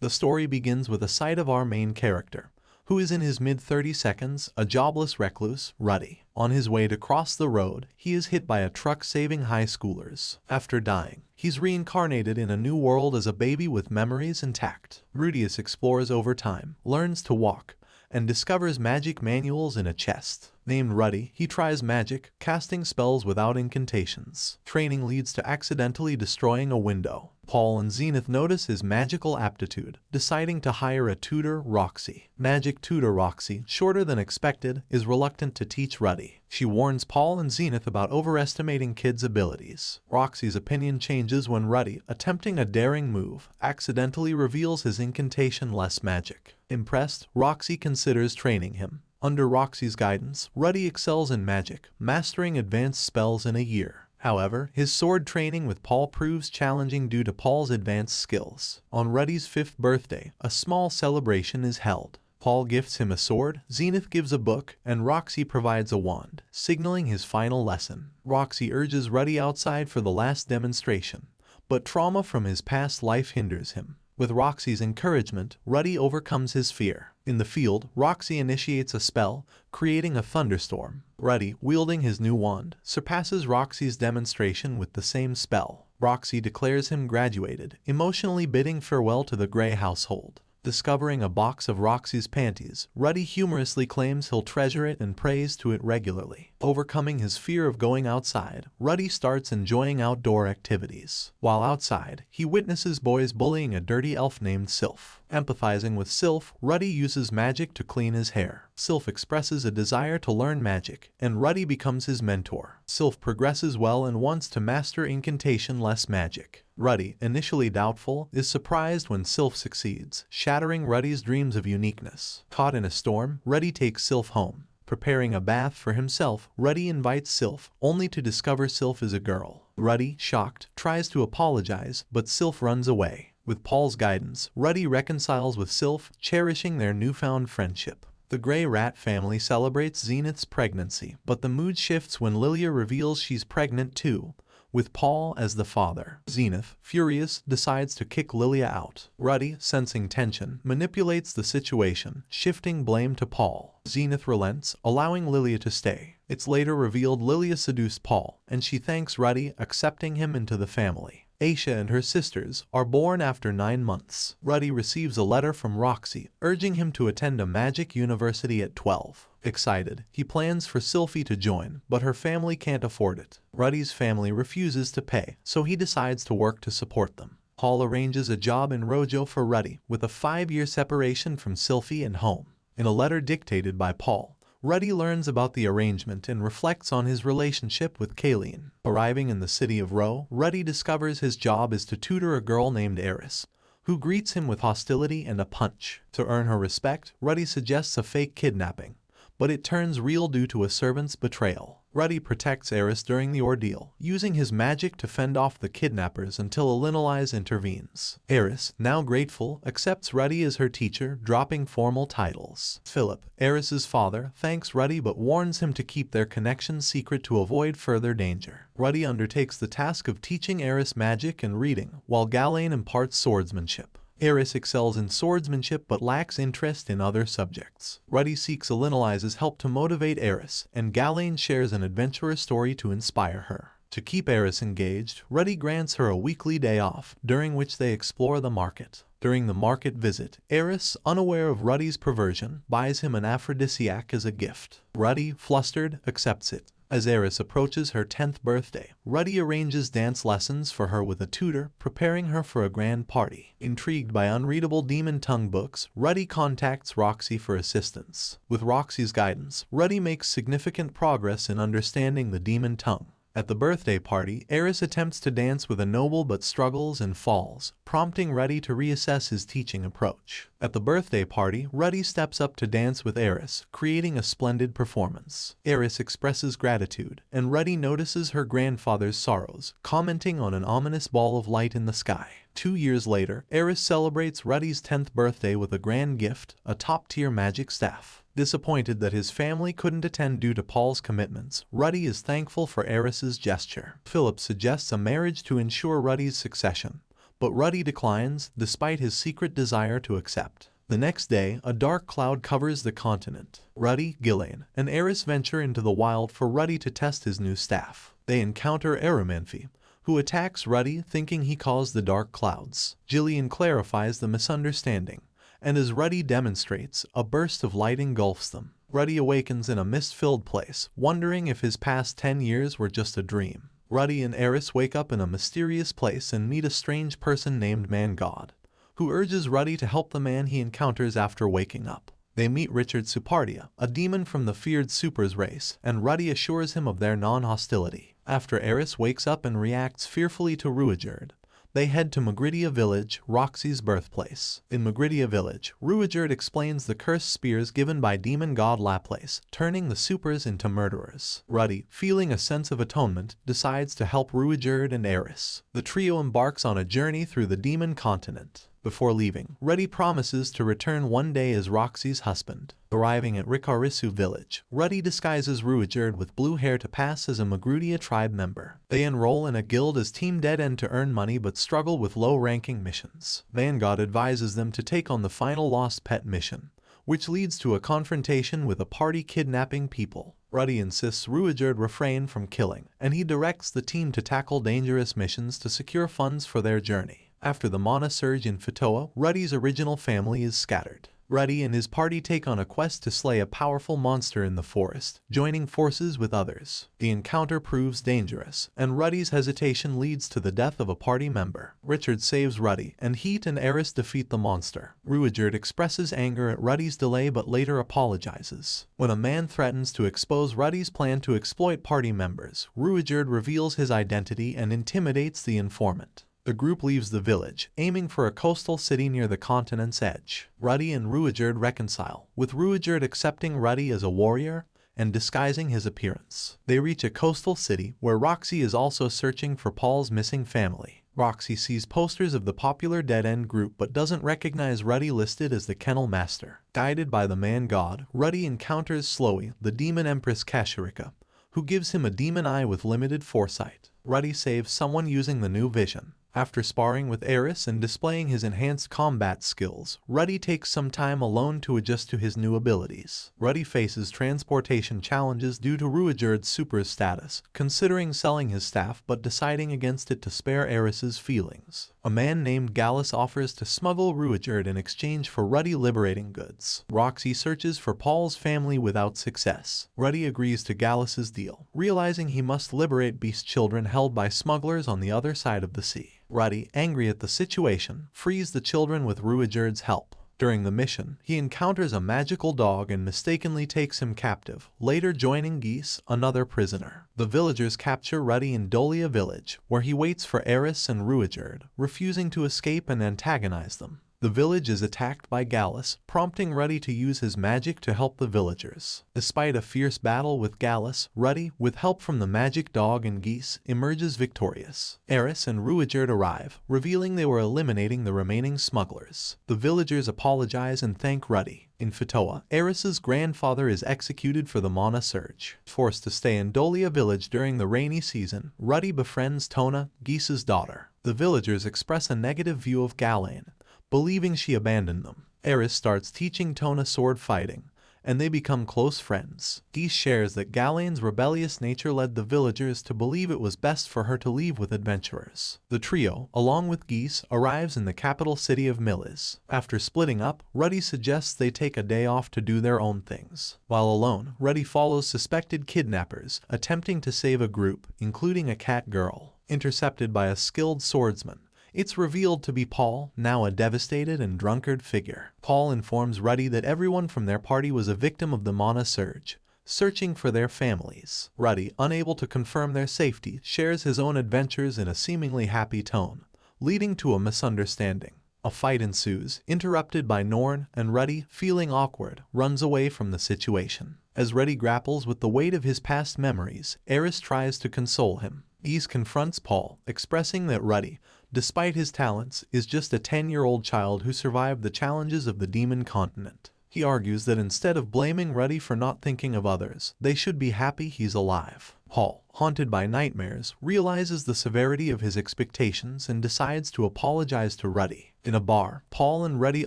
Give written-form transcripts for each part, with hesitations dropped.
The story begins with a sight of our main character, who is in his mid-30s, a jobless recluse, Ruddy. On his way to cross the road, he is hit by a truck saving high schoolers. After dying, he's reincarnated in a new world as a baby with memories intact. Rudeus explores over time, learns to walk, and discovers magic manuals in a chest. Named Ruddy, he tries magic, casting spells without incantations. Training leads to accidentally destroying a window. Paul and Zenith notice his magical aptitude, deciding to hire a tutor, Roxy. Magic tutor Roxy, shorter than expected, is reluctant to teach Ruddy. She warns Paul and Zenith about overestimating kids' abilities. Roxy's opinion changes when Ruddy, attempting a daring move, accidentally reveals his incantation less magic. Impressed, Roxy considers training him. Under Roxy's guidance, Ruddy excels in magic, mastering advanced spells in a year. However, his sword training with Paul proves challenging due to Paul's advanced skills. On Ruddy's 5th birthday, a small celebration is held. Paul gifts him a sword, Zenith gives a book, and Roxy provides a wand, signaling his final lesson. Roxy urges Ruddy outside for the last demonstration, but trauma from his past life hinders him. With Roxy's encouragement, Ruddy overcomes his fear. In the field, Roxy initiates a spell, creating a thunderstorm. Ruddy, wielding his new wand, surpasses Roxy's demonstration with the same spell. Roxy declares him graduated, emotionally bidding farewell to the Grey household. Discovering a box of Roxy's panties, Ruddy humorously claims he'll treasure it and prays to it regularly. Overcoming his fear of going outside, Ruddy starts enjoying outdoor activities. While outside, he witnesses boys bullying a dirty elf named Sylph. Empathizing with Sylph, Ruddy uses magic to clean his hair. Sylph expresses a desire to learn magic, and Ruddy becomes his mentor. Sylph progresses well and wants to master incantation-less magic. Ruddy, initially doubtful, is surprised when Sylph succeeds, shattering Ruddy's dreams of uniqueness. Caught in a storm, Ruddy takes Sylph home. Preparing a bath for himself, Ruddy invites Sylph, only to discover Sylph is a girl. Ruddy, shocked, tries to apologize, but Sylph runs away. With Paul's guidance, Ruddy reconciles with Sylph, cherishing their newfound friendship. The Greyrat family celebrates Zenith's pregnancy, but the mood shifts when Lilia reveals she's pregnant too, with Paul as the father. Zenith, furious, decides to kick Lilia out. Ruddy, sensing tension, manipulates the situation, shifting blame to Paul. Zenith relents, allowing Lilia to stay. It's later revealed Lilia seduced Paul, and she thanks Ruddy, accepting him into the family. Aisha and her sisters are born after 9 months. Ruddy receives a letter from Roxy, urging him to attend a magic university at 12. Excited, he plans for Sylphie to join, but her family can't afford it. Ruddy's family refuses to pay, so he decides to work to support them. Paul arranges a job in Rojo for Ruddy, with a 5-year separation from Sylphie and home. In a letter dictated by Paul, Ruddy learns about the arrangement and reflects on his relationship with Kayleen. Arriving in the city of Ro, Ruddy discovers his job is to tutor a girl named Eris, who greets him with hostility and a punch. To earn her respect, Ruddy suggests a fake kidnapping, but it turns real due to a servant's betrayal. Ruddy protects Eris during the ordeal, using his magic to fend off the kidnappers until Elinolise intervenes. Eris, now grateful, accepts Ruddy as her teacher, dropping formal titles. Philip, Eris's father, thanks Ruddy but warns him to keep their connection secret to avoid further danger. Ruddy undertakes the task of teaching Eris magic and reading, while Galain imparts swordsmanship. Eris excels in swordsmanship but lacks interest in other subjects. Ruddy seeks Elinolise's help to motivate Eris, and Galain shares an adventurous story to inspire her. To keep Eris engaged, Ruddy grants her a weekly day off, during which they explore the market. During the market visit, Eris, unaware of Ruddy's perversion, buys him an aphrodisiac as a gift. Ruddy, flustered, accepts it. As Eris approaches her 10th birthday, Ruddy arranges dance lessons for her with a tutor, preparing her for a grand party. Intrigued by unreadable demon tongue books, Ruddy contacts Roxy for assistance. With Roxy's guidance, Ruddy makes significant progress in understanding the demon tongue. At the birthday party, Eris attempts to dance with a noble but struggles and falls, prompting Ruddy to reassess his teaching approach. At the birthday party, Ruddy steps up to dance with Eris, creating a splendid performance. Eris expresses gratitude, and Ruddy notices her grandfather's sorrows, commenting on an ominous ball of light in the sky. 2 years later, Eris celebrates Ruddy's 10th birthday with a grand gift, a top-tier magic staff. Disappointed that his family couldn't attend due to Paul's commitments, Ruddy is thankful for Eris's gesture. Philip suggests a marriage to ensure Ruddy's succession, but Ruddy declines despite his secret desire to accept. The next day, a dark cloud covers the continent. Ruddy, Gillian, and Eris venture into the wild for Ruddy to test his new staff. They encounter Eromanthe, who attacks Ruddy thinking he caused the dark clouds. Gillian clarifies the misunderstanding, and as Ruddy demonstrates, a burst of light engulfs them. Ruddy awakens in a mist-filled place, wondering if his past 10 years were just a dream. Ruddy and Eris wake up in a mysterious place and meet a strange person named Man-God, who urges Ruddy to help the man he encounters after waking up. They meet Richard Supardia, a demon from the feared Supers race, and Ruddy assures him of their non-hostility. After Eris wakes up and reacts fearfully to Rudeus, they head to Migurdia village, Roxy's birthplace. In Migurdia village, Rudeus explains the cursed spears given by demon god Laplace, turning the Supers into murderers. Ruddy, feeling a sense of atonement, decides to help Rudeus and Eris. The trio embarks on a journey through the demon continent. Before leaving, Ruddy promises to return one day as Roxy's husband. Arriving at Rikarisu village, Ruddy disguises Rudeus with blue hair to pass as a Migurdia tribe member. They enroll in a guild as Team Dead End to earn money but struggle with low-ranking missions. Van-God advises them to take on the final Lost Pet mission, which leads to a confrontation with a party kidnapping people. Ruddy insists Rudeus refrain from killing, and he directs the team to tackle dangerous missions to secure funds for their journey. After the Mana Surge in Fitoa, Ruddy's original family is scattered. Ruddy and his party take on a quest to slay a powerful monster in the forest, joining forces with others. The encounter proves dangerous, and Ruddy's hesitation leads to the death of a party member. Richard saves Ruddy, and Heat and Eris defeat the monster. Rudeus expresses anger at Ruddy's delay but later apologizes. When a man threatens to expose Ruddy's plan to exploit party members, Rudeus reveals his identity and intimidates the informant. The group leaves the village, aiming for a coastal city near the continent's edge. Ruddy and Rudeus reconcile, with Rudeus accepting Ruddy as a warrior and disguising his appearance. They reach a coastal city where Roxy is also searching for Paul's missing family. Roxy sees posters of the popular Dead End group but doesn't recognize Ruddy listed as the Kennel Master. Guided by the Man-God, Ruddy encounters Slowey, the demon empress Kashirika, who gives him a demon eye with limited foresight. Ruddy saves someone using the new vision. After sparring with Eris and displaying his enhanced combat skills, Ruddy takes some time alone to adjust to his new abilities. Ruddy faces transportation challenges due to Rudeus' super status, considering selling his staff but deciding against it to spare Eris's feelings. A man named Gallus offers to smuggle Rudeus in exchange for Ruddy liberating goods. Roxy searches for Paul's family without success. Ruddy agrees to Gallus's deal, realizing he must liberate beast children held by smugglers on the other side of the sea. Ruddy, angry at the situation, frees the children with Rudeus' help. During the mission, he encounters a magical dog and mistakenly takes him captive, later joining Geese, another prisoner. The villagers capture Ruddy in Dolia village, where he waits for Eris and Rudeus, refusing to escape and antagonize them. The village is attacked by Gallus, prompting Ruddy to use his magic to help the villagers. Despite a fierce battle with Gallus, Ruddy, with help from the magic dog and Geese, emerges victorious. Eris and Rudeus arrive, revealing they were eliminating the remaining smugglers. The villagers apologize and thank Ruddy. In Fitoa, Eris's grandfather is executed for the Mana Surge. Forced to stay in Dolia village during the rainy season, Ruddy befriends Tona, Geese's daughter. The villagers express a negative view of Galain, believing she abandoned them. Eris starts teaching Tona sword fighting, and they become close friends. Geese shares that Galain's rebellious nature led the villagers to believe it was best for her to leave with adventurers. The trio, along with Geese, arrives in the capital city of Milis. After splitting up, Ruddy suggests they take a day off to do their own things. While alone, Ruddy follows suspected kidnappers, attempting to save a group, including a cat girl. Intercepted by a skilled swordsman, it's revealed to be Paul, now a devastated and drunkard figure. Paul informs Ruddy that everyone from their party was a victim of the Mana Surge, searching for their families. Ruddy, unable to confirm their safety, shares his own adventures in a seemingly happy tone, leading to a misunderstanding. A fight ensues, interrupted by Norn, and Ruddy, feeling awkward, runs away from the situation. As Ruddy grapples with the weight of his past memories, Eris tries to console him. Geese confronts Paul, expressing that Ruddy, despite his talents, is just a 10-year-old child who survived the challenges of the demon continent. He argues that instead of blaming Ruddy for not thinking of others, they should be happy he's alive. Paul, haunted by nightmares, realizes the severity of his expectations and decides to apologize to Ruddy. In a bar, Paul and Ruddy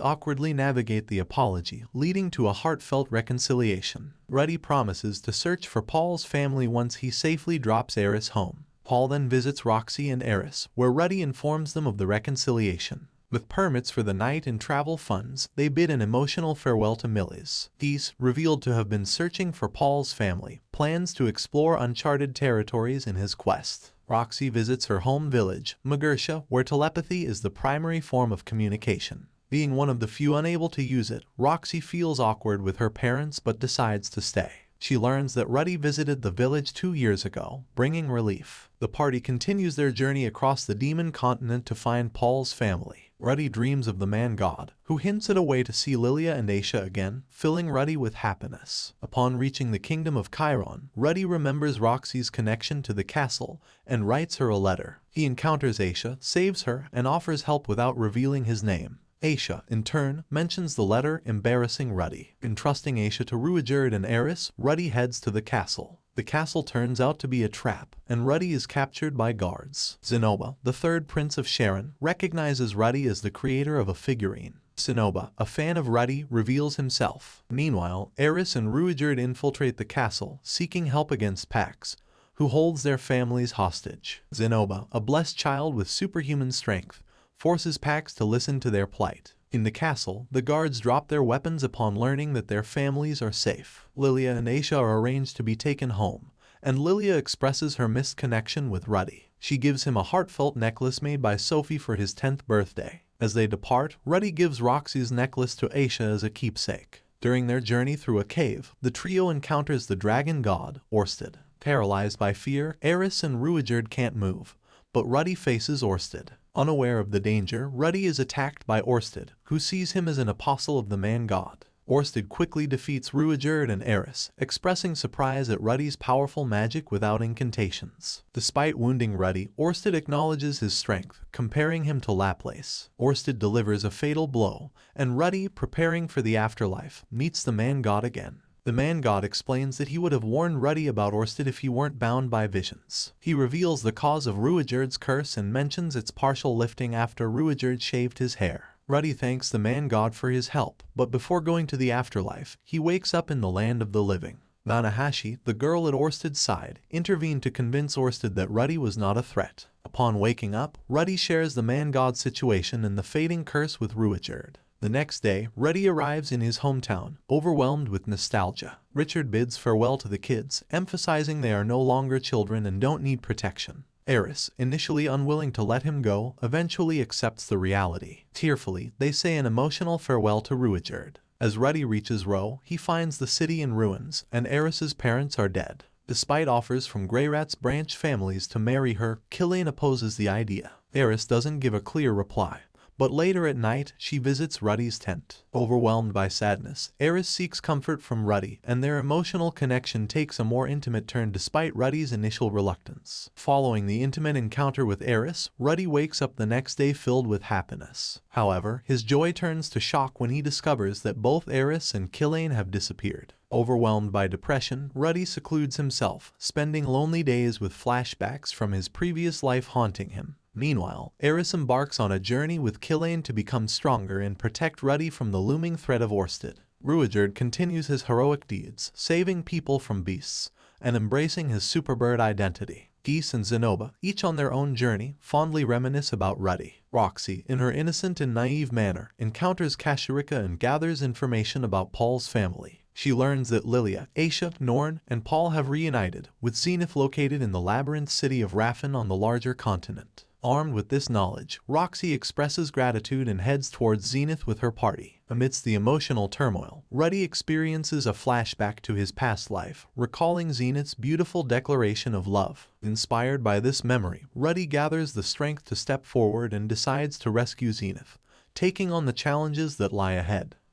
awkwardly navigate the apology, leading to a heartfelt reconciliation. Ruddy promises to search for Paul's family once he safely drops Eris home. Paul then visits Roxy and Eris, where Ruddy informs them of the reconciliation. With permits for the night and travel funds, they bid an emotional farewell to Millie's. These, revealed to have been searching for Paul's family, plans to explore uncharted territories in his quest. Roxy visits her home village, Migurdia, where telepathy is the primary form of communication. Being one of the few unable to use it, Roxy feels awkward with her parents but decides to stay. She learns that Ruddy visited the village 2 years ago, bringing relief. The party continues their journey across the demon continent to find Paul's family. Ruddy dreams of the man-god, who hints at a way to see Lilia and Aisha again, filling Ruddy with happiness. Upon reaching the kingdom of Chiron, Ruddy remembers Roxy's connection to the castle and writes her a letter. He encounters Aisha, saves her, and offers help without revealing his name. Aisha, in turn, mentions the letter, embarrassing Ruddy. Entrusting Aisha to Rudeus and Eris, Ruddy heads to the castle. The castle turns out to be a trap, and Ruddy is captured by guards. Zinnoba, the third prince of Sharon, recognizes Ruddy as the creator of a figurine. Zinnoba, a fan of Ruddy, reveals himself. Meanwhile, Eris and Rudeus infiltrate the castle, seeking help against Pax, who holds their families hostage. Zinnoba, a blessed child with superhuman strength, forces Pax to listen to their plight. In the castle, the guards drop their weapons upon learning that their families are safe. Lilia and Aisha are arranged to be taken home, and Lilia expresses her missed connection with Ruddy. She gives him a heartfelt necklace made by Sylphie for his 10th birthday. As they depart, Ruddy gives Roxy's necklace to Aisha as a keepsake. During their journey through a cave, the trio encounters the dragon god, Orsted. Paralyzed by fear, Eris and Rudeus can't move, but Ruddy faces Orsted. Unaware of the danger, Ruddy is attacked by Orsted, who sees him as an apostle of the man-god. Orsted quickly defeats Rudeus and Eris, expressing surprise at Ruddy's powerful magic without incantations. Despite wounding Ruddy, Orsted acknowledges his strength, comparing him to Laplace. Orsted delivers a fatal blow, and Ruddy, preparing for the afterlife, meets the man-god again. The man-god explains that he would have warned Ruddy about Orsted if he weren't bound by visions. He reveals the cause of Rudeus' curse and mentions its partial lifting after Rudeus shaved his hair. Ruddy thanks the man-god for his help, but before going to the afterlife, he wakes up in the land of the living. Nanahashi, the girl at Orsted's side, intervened to convince Orsted that Ruddy was not a threat. Upon waking up, Ruddy shares the man-god's situation and the fading curse with Rudeus. The next day, Ruddy arrives in his hometown, overwhelmed with nostalgia. Richard bids farewell to the kids, emphasizing they are no longer children and don't need protection. Eris, initially unwilling to let him go, eventually accepts the reality. Tearfully, they say an emotional farewell to Rudeus. As Ruddy reaches Ro, he finds the city in ruins, and Eris's parents are dead. Despite offers from Greyrat's branch families to marry her, Killian opposes the idea. Eris doesn't give a clear reply, but later at night, she visits Ruddy's tent. Overwhelmed by sadness, Eris seeks comfort from Ruddy, and their emotional connection takes a more intimate turn despite Ruddy's initial reluctance. Following the intimate encounter with Eris, Ruddy wakes up the next day filled with happiness. However, his joy turns to shock when he discovers that both Eris and Killian have disappeared. Overwhelmed by depression, Ruddy secludes himself, spending lonely days with flashbacks from his previous life haunting him. Meanwhile, Eris embarks on a journey with Killian to become stronger and protect Ruddy from the looming threat of Orsted. Rudeus continues his heroic deeds, saving people from beasts, and embracing his superbird identity. Geese and Zinnoba, each on their own journey, fondly reminisce about Ruddy. Roxy, in her innocent and naive manner, encounters Kashirika and gathers information about Paul's family. She learns that Lilia, Aisha, Norn, and Paul have reunited, with Zenith located in the labyrinth city of Raffen on the larger continent. Armed with this knowledge, Roxy expresses gratitude and heads towards Zenith with her party. Amidst the emotional turmoil, Ruddy experiences a flashback to his past life, recalling Zenith's beautiful declaration of love. Inspired by this memory, Ruddy gathers the strength to step forward and decides to rescue Zenith, taking on the challenges that lie ahead.